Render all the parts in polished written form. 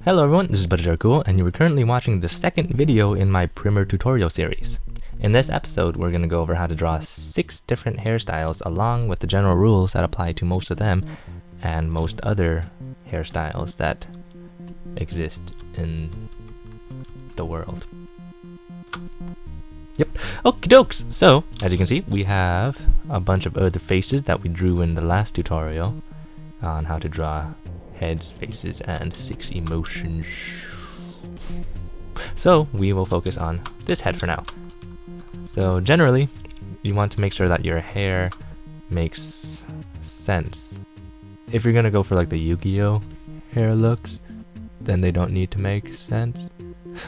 Hello everyone, this is Cool, and you are currently watching the second video in my primer tutorial series. In this episode, we're going to go over how to draw 6 different hairstyles along with the general rules that apply to most of them and most other hairstyles that exist in the world. Yep, okie dokes! So, as you can see, we have a bunch of other faces that we drew in the last tutorial on how to draw heads, faces, and 6 emotions. So we will focus on this head for now. So generally, you want to make sure that your hair makes sense. If you're gonna go for like the Yu-Gi-Oh hair looks, then they don't need to make sense.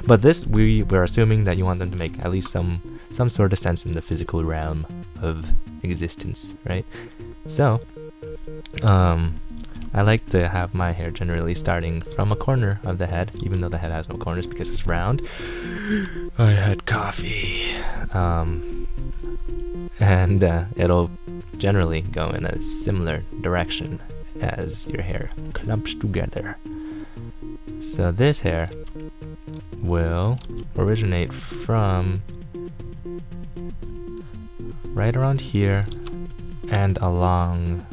But this, we're assuming that you want them to make at least some sort of sense in the physical realm of existence, right? So, I like to have my hair generally starting from a corner of the head, even though the head has no corners because it's round. I had coffee. And it'll generally go in a similar direction as your hair clumps together. So this hair will originate from right around here and along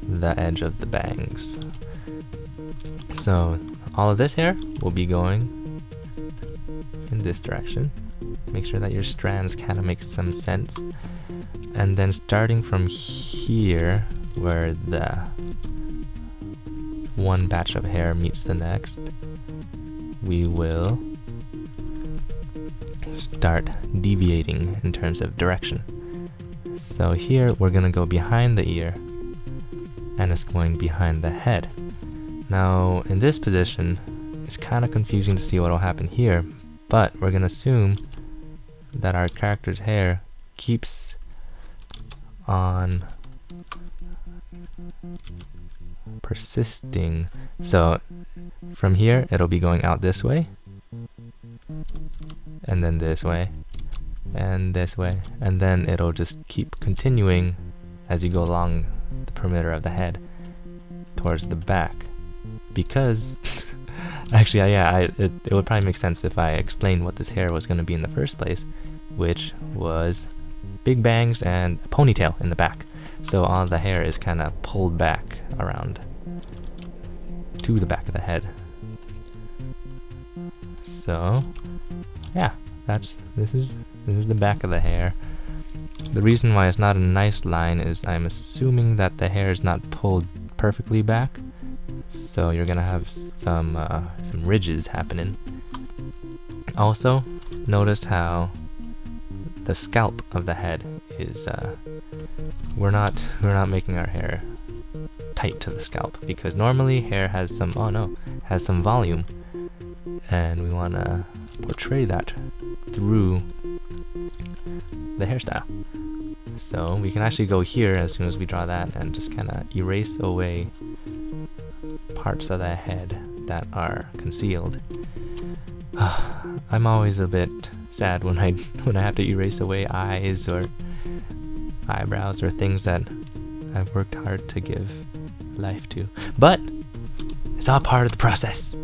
the edge of the bangs. So all of this hair will be going in this direction. Make sure that your strands kind of make some sense. And then starting from here, where the one batch of hair meets the next, we will start deviating in terms of direction. So here we're gonna go behind the ear, and it's going behind the head. Now in this position, it's kind of confusing to see what will happen here, but we're gonna assume that our character's hair keeps on persisting. So from here it'll be going out this way, and then this way, and this way, and then it'll just keep continuing as you go along the perimeter of the head towards the back. Because actually, it would probably make sense if I explained what this hair was going to be in the first place, which was big bangs and a ponytail in the back. So all the hair is kind of pulled back around to the back of the head. So yeah, this is the back of the hair. The reason why it's not a nice line is I'm assuming that the hair is not pulled perfectly back, so you're gonna have some ridges happening. Also, notice how the scalp of the head is we're not making our hair tight to the scalp, because normally hair has some volume, and we want to portray that through the hairstyle. So we can actually go here as soon as we draw that and just kind of erase away parts of the head that are concealed. I'm always a bit sad when I have to erase away eyes or eyebrows or things that I've worked hard to give life to. But it's all part of the process,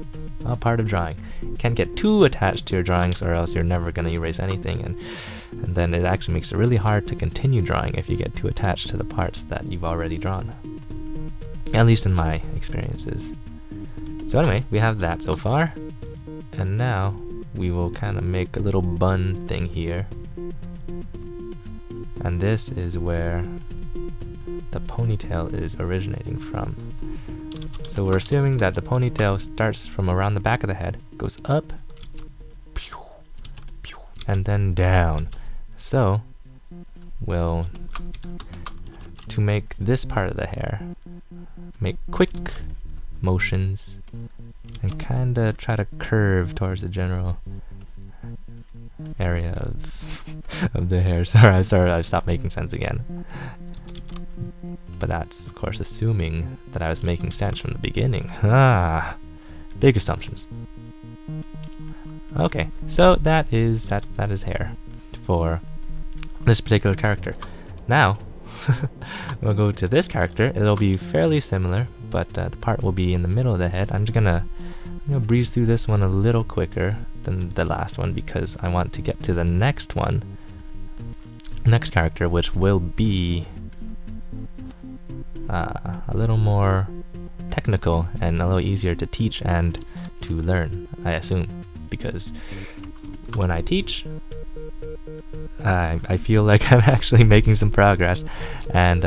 all part of drawing. You can't get too attached to your drawings, or else you're never going to erase anything, and then it actually makes it really hard to continue drawing if you get too attached to the parts that you've already drawn. At least in my experiences. So anyway, we have that so far, and now we will kind of make a little bun thing here, and this is where the ponytail is originating from. So we're assuming that the ponytail starts from around the back of the head, goes up, and then down. So we'll, to make this part of the hair, make quick motions and kind of try to curve towards the general area of the hair. Sorry, I've stopped making sense again. But that's, of course, assuming that I was making sense from the beginning. Big assumptions. Okay, so that is hair for this particular character. Now, we'll go to this character. It'll be fairly similar, but the part will be in the middle of the head. I'm gonna breeze through this one a little quicker than the last one because I want to get to the next character, which will be a little more technical and a little easier to teach and to learn, I assume, because when I teach, I feel like I'm actually making some progress, and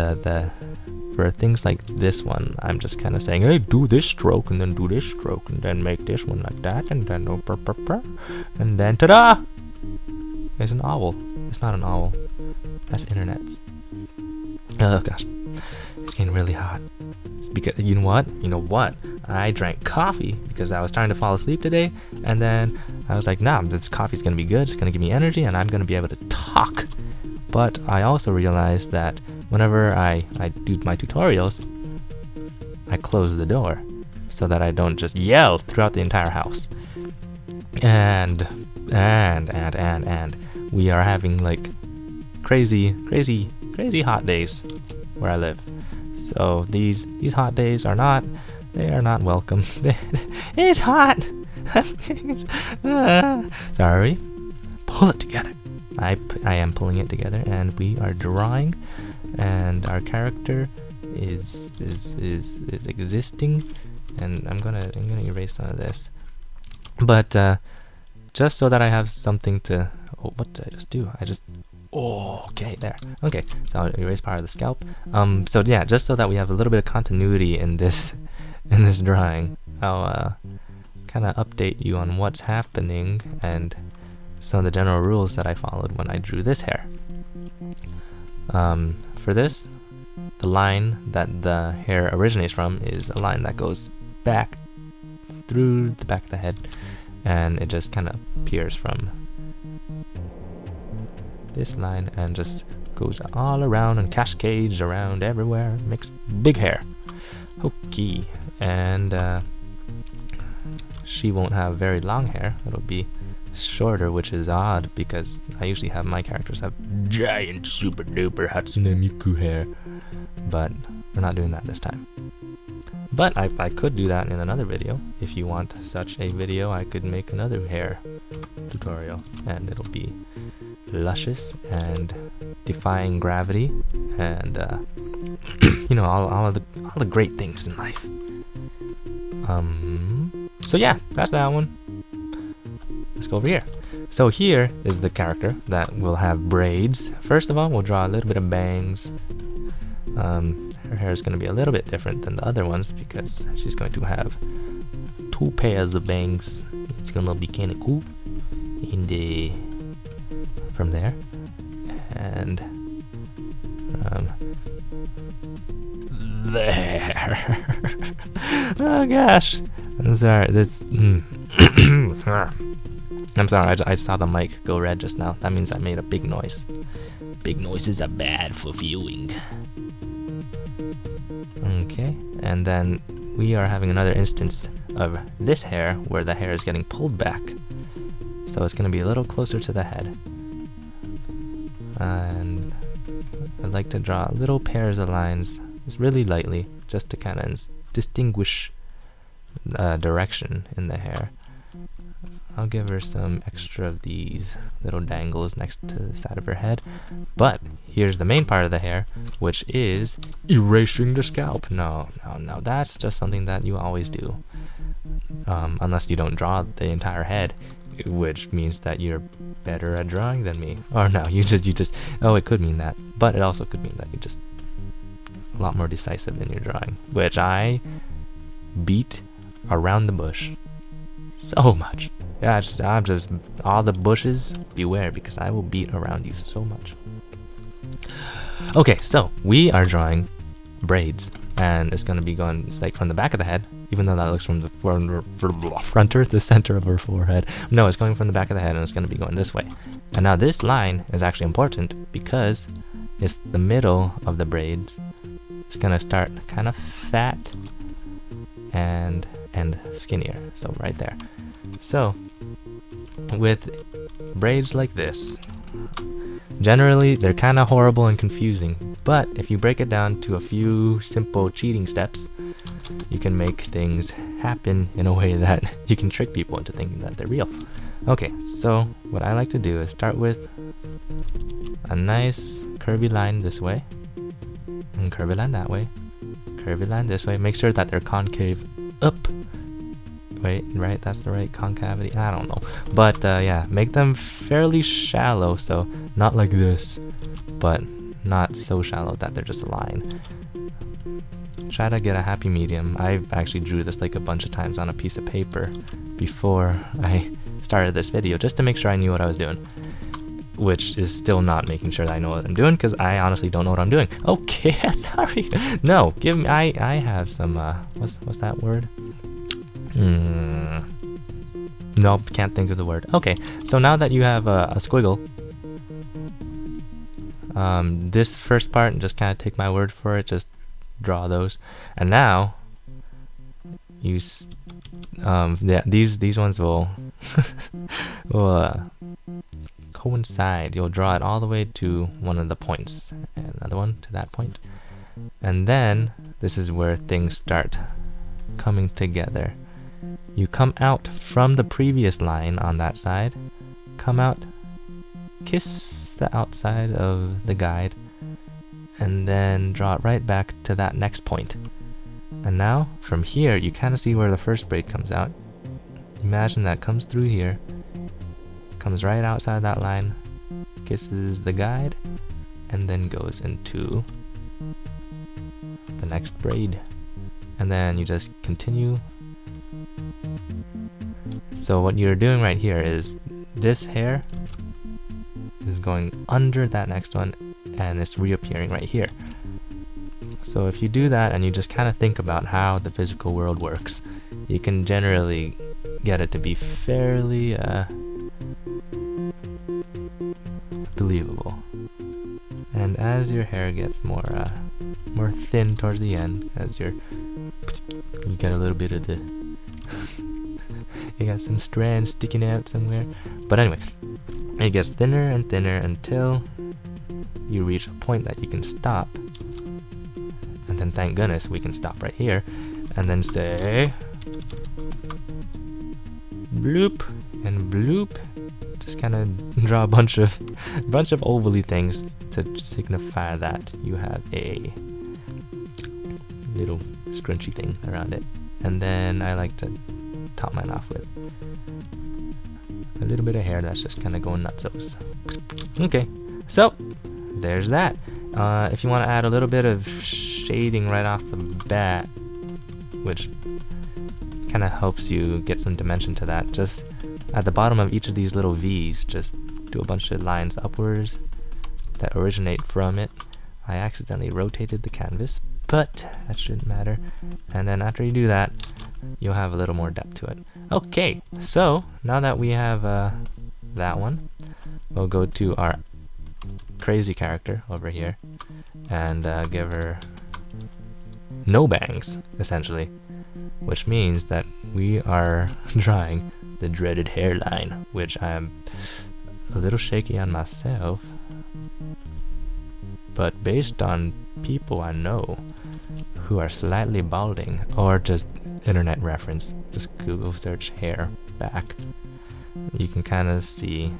for things like this one, I'm just kind of saying, hey, do this stroke, and then do this stroke, and then make this one like that, and then and then ta-da! It's an owl. It's not an owl. That's internets. Oh gosh, it's getting really hot. It's because you know what? I drank coffee because I was trying to fall asleep today, and then I was like, nah, this coffee's gonna be good. It's gonna give me energy, and I'm gonna be able to talk. But I also realized that whenever I do my tutorials, I close the door so that I don't just yell throughout the entire house. And we are having like crazy hot days where I live. So these hot days are not welcome. It's hot. Sorry. Pull it together. I am pulling it together, and we are drawing, and our character is existing, and I'm gonna erase some of this, but just so that I have something to. Oh, what did I just do? Okay, there. Okay, so I'll erase part of the scalp. So yeah, just so that we have a little bit of continuity in this drawing, I'll kind of update you on what's happening and some of the general rules that I followed when I drew this hair. For this, the line that the hair originates from is a line that goes back through the back of the head, and it just kind of appears from this line and just goes all around and cascades around everywhere, makes big hair. Okay, and she won't have very long hair. It'll be shorter, which is odd because I usually have my characters have giant super duper Hatsune Miku hair, but we're not doing that this time. But I could do that in another video. If you want such a video, I could make another hair tutorial, and it'll be luscious and defying gravity, and all the great things in life. So yeah, that's that one. Let's go over here. So here is the character that will have braids. First of all, we'll draw a little bit of bangs. Her hair is going to be a little bit different than the other ones because she's going to have 2 pairs of bangs. It's going to be kind of cool from there, and there. Oh gosh, I'm sorry. I'm sorry. I saw the mic go red just now. That means I made a big noise. Big noises are bad for viewing. Okay, and then we are having another instance of this hair where the hair is getting pulled back. So it's going to be a little closer to the head. And I'd like to draw little pairs of lines, just really lightly, just to kind of distinguish direction in the hair. I'll give her some extra of these little dangles next to the side of her head. But here's the main part of the hair, which is erasing the scalp. No, that's just something that you always do. Unless you don't draw the entire head, which means that you're better at drawing than me. Or no, you just, oh, it could mean that. But it also could mean that you're just a lot more decisive in your drawing, which I beat around the bush so much. Yeah, I'm just all the bushes beware, because I will beat around you so much. Okay, so we are drawing braids, and it's going to be going like from the back of the head, even though that looks from the the center of her forehead. No, it's going from the back of the head, and it's going to be going this way. And now this line is actually important because it's the middle of the braids. It's going to start kind of fat and skinnier, so right there. So with braids like this, generally they're kind of horrible and confusing, But if you break it down to a few simple cheating steps, you can make things happen in a way that you can trick people into thinking that they're real. Okay, so what I like to do is start with a nice curvy line this way, and curvy line that way, curvy line this way. Make sure that they're concave up. Wait, right? That's the right concavity? I don't know. But yeah, make them fairly shallow, so not like this, but not so shallow that they're just a line. Try to get a happy medium. I actually drew this like a bunch of times on a piece of paper before I started this video, just to make sure I knew what I was doing, which is still not making sure that I know what I'm doing, because I honestly don't know what I'm doing. Okay, sorry. No, give me. I have some. What's that word? Nope, can't think of the word. Okay, so now that you have a squiggle, this first part, just kind of take my word for it, just draw those. And now you yeah, these ones will will coincide. You'll draw it all the way to one of the points, and another one to that point, and then this is where things start coming together. You come out from the previous line on that side, come out, kiss the outside of the guide, and then draw it right back to that next point. And now, from here, you kind of see where the first braid comes out. Imagine that comes through here, comes right outside that line, kisses the guide, and then goes into the next braid. And then you just continue. So what you're doing right here is this hair is going under that next one, and it's reappearing right here. So if you do that and you just kind of think about how the physical world works, you can generally get it to be fairly believable. And as your hair gets more thin towards the end, as you get a little bit of the you got some strands sticking out somewhere, but anyway, it gets thinner and thinner until you reach a point that you can stop, and then thank goodness we can stop right here and then say bloop and bloop. Just kind of draw a bunch of ovally things to signify that you have a little scrunchy thing around it. And then I like to top mine off with a little bit of hair that's just kind of going nutsos. Okay, so there's that. If you want to add a little bit of shading right off the bat, which kind of helps you get some dimension to that, just at the bottom of each of these little V's, just do a bunch of lines upwards that originate from it. I accidentally rotated the canvas, but that shouldn't matter. And then after you do that, you'll have a little more depth to it. Okay, so now that we have that one, we'll go to our crazy character over here and give her no bangs, essentially, which means that we are drawing the dreaded hairline, which I am a little shaky on myself, but based on people I know who are slightly balding, or just internet reference, just Google search hair back, you can kind of see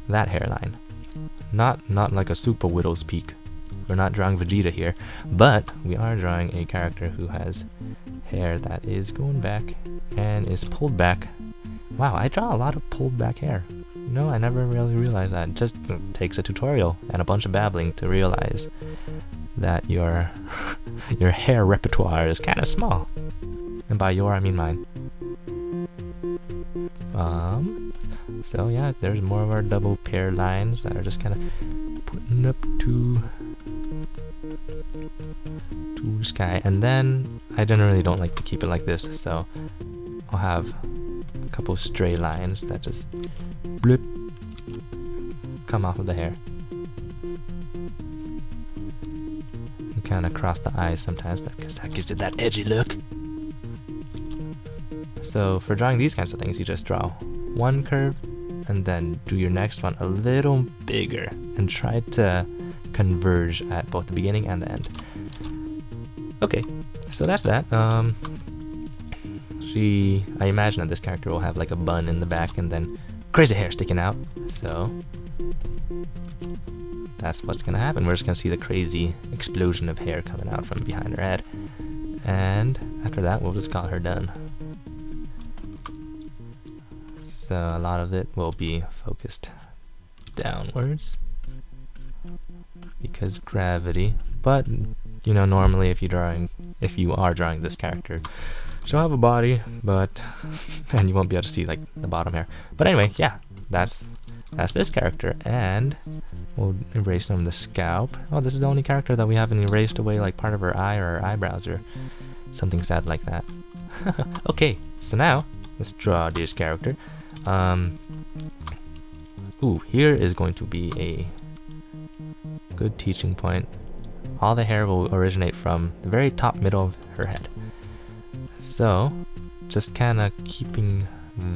that hairline. Not like a super widow's peak. We're not drawing Vegeta here, but we are drawing a character who has hair that is going back and is pulled back. Wow, I draw a lot of pulled back hair. You know, I never really realized that. It just takes a tutorial and a bunch of babbling to realize that your hair repertoire is kind of small. And by your, I mean mine. So yeah, there's more of our double pair lines that are just kind of putting up to sky. And then I generally don't like to keep it like this, so I'll have a couple of stray lines that just blip come off of the hair. And kind of cross the eyes sometimes, because that gives it that edgy look. So for drawing these kinds of things, you just draw one curve and then do your next one a little bigger and try to converge at both the beginning and the end. Okay, so that's that. I imagine that this character will have like a bun in the back and then crazy hair sticking out. So that's what's gonna happen. We're just gonna see the crazy explosion of hair coming out from behind her head. And after that, we'll just call her done. So a lot of it will be focused downwards because gravity. But you know, normally if you are drawing this character, she'll have a body, but and you won't be able to see like the bottom hair. But anyway, yeah, that's this character, and we'll erase some of the scalp. Oh, this is the only character that we haven't erased away like part of her eye or her eyebrows or something sad like that. Okay, so now let's draw this character. Ooh, here is going to be a good teaching point. All the hair will originate from the very top middle of her head. So, just kind of keeping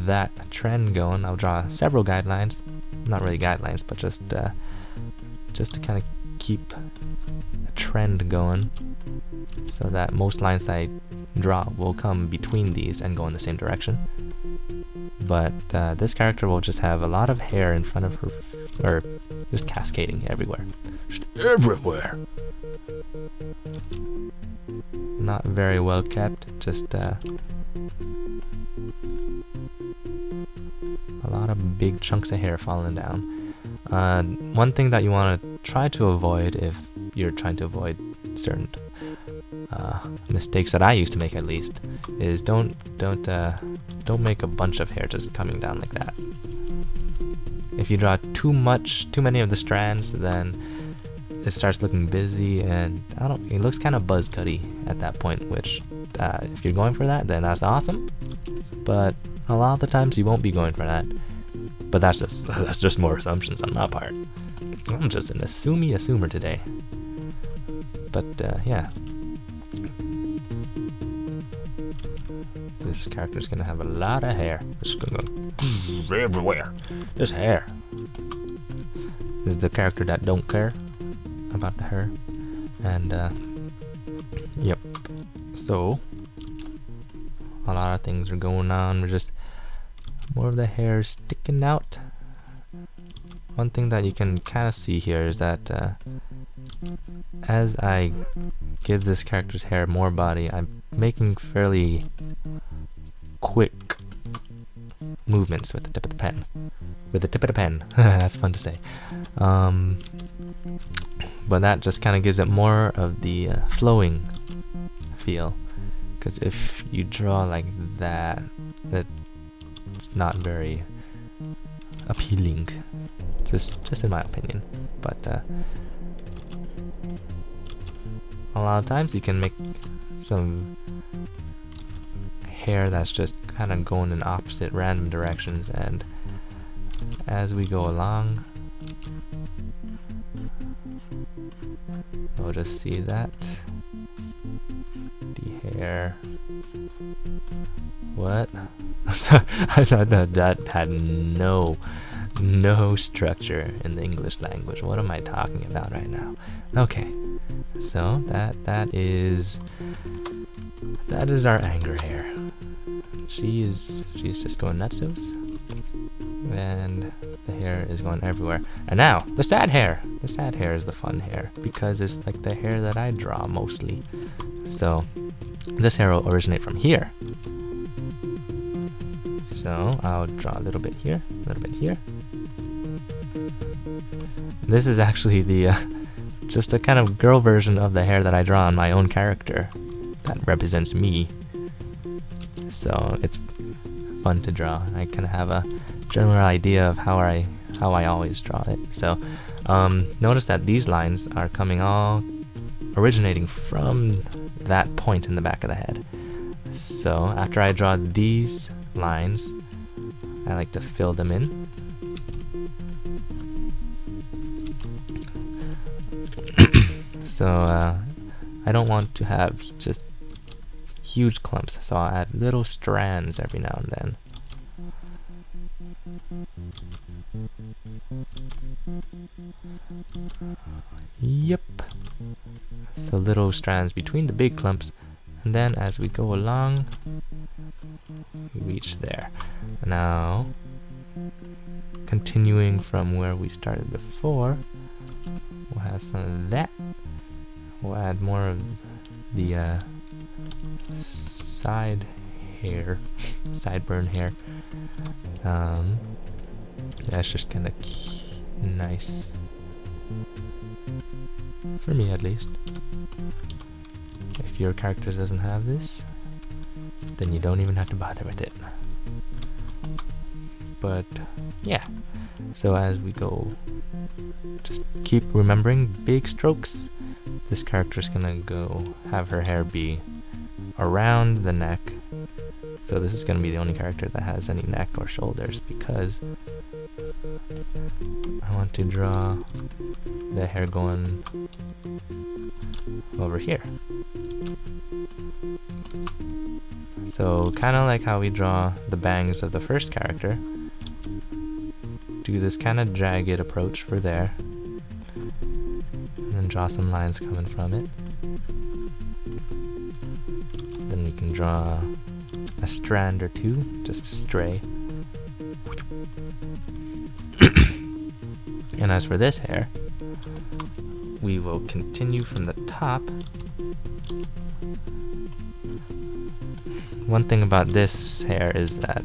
that trend going, I'll draw several guidelines. Not really guidelines, but just to kind of keep a trend going, so that most lines that I draw will come between these and go in the same direction. But this character will just have a lot of hair in front of her, or just cascading everywhere. Just everywhere! Not very well kept, just a lot of big chunks of hair falling down. One thing that you want to try to avoid if you're trying to avoid certain mistakes that I used to make, at least, is don't make a bunch of hair just coming down like that. If you draw too many of the strands, then it starts looking busy, and it looks kind of buzz cutty at that point, which if you're going for that, then that's awesome, but a lot of the times you won't be going for that. But that's just more assumptions on my part. I'm just an assumer today. But yeah, this character's gonna have a lot of hair. It's gonna go everywhere. There's hair. This is the character that don't care about the hair. And yep, so a lot of things are going on. We're just more of the hair sticking out. One thing that you can kind of see here is that as I give this character's hair more body, I'm making fairly quick movements with the tip of the pen. That's fun to say. But that just kind of gives it more of the flowing feel. Because if you draw like that, it's not very appealing. Just in my opinion. But a lot of times you can make some hair that's just kind of going in opposite random directions, and as we go along we'll just see that the hair, what? I thought that had no structure in the English language. What am I talking about right now? Okay, so that is our anger hair. She's just going nutsos, and the hair is going everywhere. And now the sad hair. The sad hair is the fun hair because it's like the hair that I draw mostly. So this hair will originate from here. So I'll draw a little bit here, a little bit here. This is actually the just a kind of girl version of the hair that I draw on my own character that represents me. So it's fun to draw. I kind of have a general idea of how I always draw it. So notice that these lines are originating from that point in the back of the head. So after I draw these lines, I like to fill them in. So I don't want to have just huge clumps, so I'll add little strands every now and then. Yep. So little strands between the big clumps, and then as we go along, we reach there. Now, continuing from where we started before, we'll have some of that. We'll add more of the side hair, sideburn hair. That's just kind of nice. For me, at least. If your character doesn't have this, then you don't even have to bother with it. But, yeah. So as we go, just keep remembering big strokes. This character's gonna go have her hair be around the neck. So this is gonna be the only character that has any neck or shoulders, because I want to draw the hair going over here. So kind of like how we draw the bangs of the first character, do this kind of jagged approach for there, and then draw some lines coming from it. Then we can draw a strand or two, just a stray. And as for this hair, we will continue from the top. One thing about this hair is that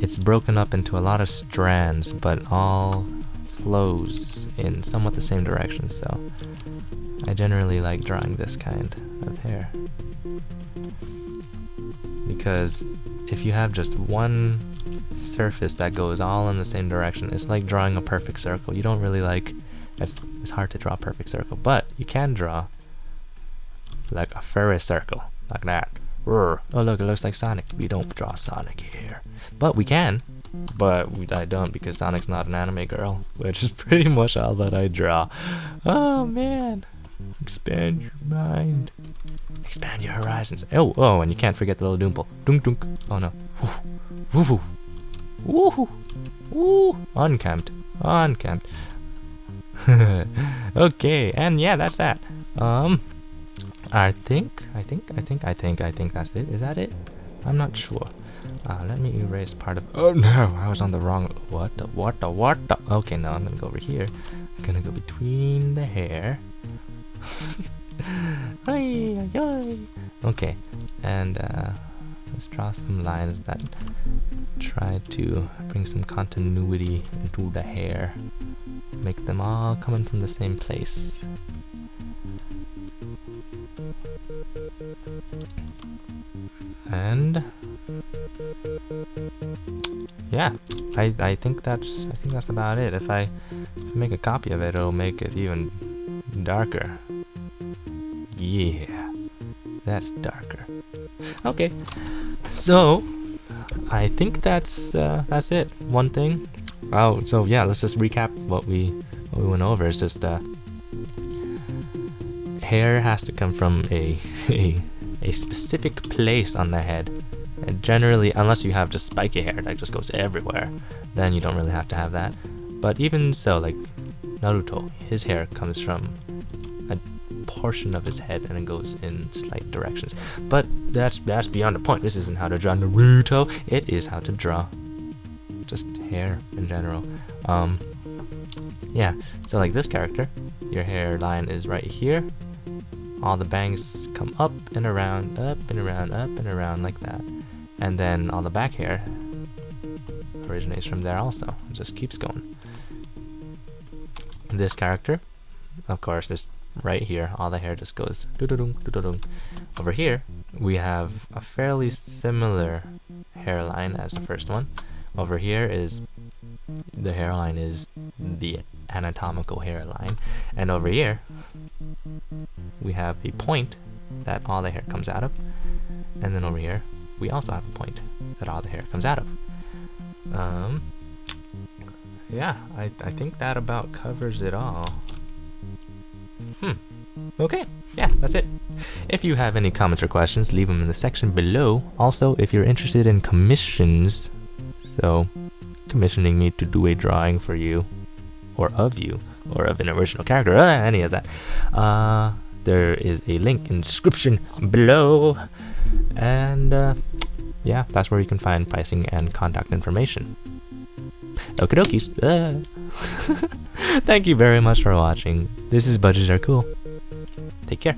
it's broken up into a lot of strands, but all flows in somewhat the same direction, so I generally like drawing this kind of hair. Because if you have just one surface that goes all in the same direction, it's like drawing a perfect circle. You don't really like, it's hard to draw a perfect circle, but you can draw like a furry circle, like that. Oh look, it looks like Sonic. We don't draw Sonic here, but we can. But I don't, because Sonic's not an anime girl, which is pretty much all that I draw. Oh man, expand your mind, expand your horizons. Oh, and you can't forget the little dimple. Dunk dunk. Oh no. Woohoo. Woohoo. Woo. Unkempt. Unkempt. Okay, and yeah, that's that. I think that's it. Is that it? I'm not sure. Let me erase part of. Oh no, I was on the wrong. What the? Okay, now I'm gonna go over here. I'm gonna go between the hair. Okay, and let's draw some lines that try to bring some continuity into the hair. Make them all coming from the same place. And yeah, I think that's about it. If I make a copy of it, it'll make it even darker. Yeah, that's darker. Okay, so I think that's it. One thing. Oh, so yeah, let's just recap what we went over. It's just hair has to come from a specific place on the head, and generally, unless you have just spiky hair that just goes everywhere, then you don't really have to have that. But even so, like Naruto, his hair comes from a portion of his head and it goes in slight directions. But that's beyond the point. This isn't how to draw Naruto. It is how to draw just hair in general. Yeah, so like this character, your hairline is right here. All the bangs come up and around, up and around, up and around like that. And then all the back hair originates from there also. It just keeps going. This character, of course, is right here. All the hair just goes doo-doo-dung, doo-doo-dung. Over here, we have a fairly similar hairline as the first one. Over here is the hairline is the anatomical hairline, and over here we have a point that all the hair comes out of, and then over here we also have a point that all the hair comes out of. Yeah, I think that about covers it all. Okay, yeah, that's it. If you have any comments or questions, leave them in the section below. Also, if you're interested in commissions, so commissioning me to do a drawing for you, or of you, or of an original character, any of that, there is a link in the description below, and yeah, that's where you can find pricing and contact information. Okie dokies. Thank you very much for watching. This is Budgets Are Cool. Take care.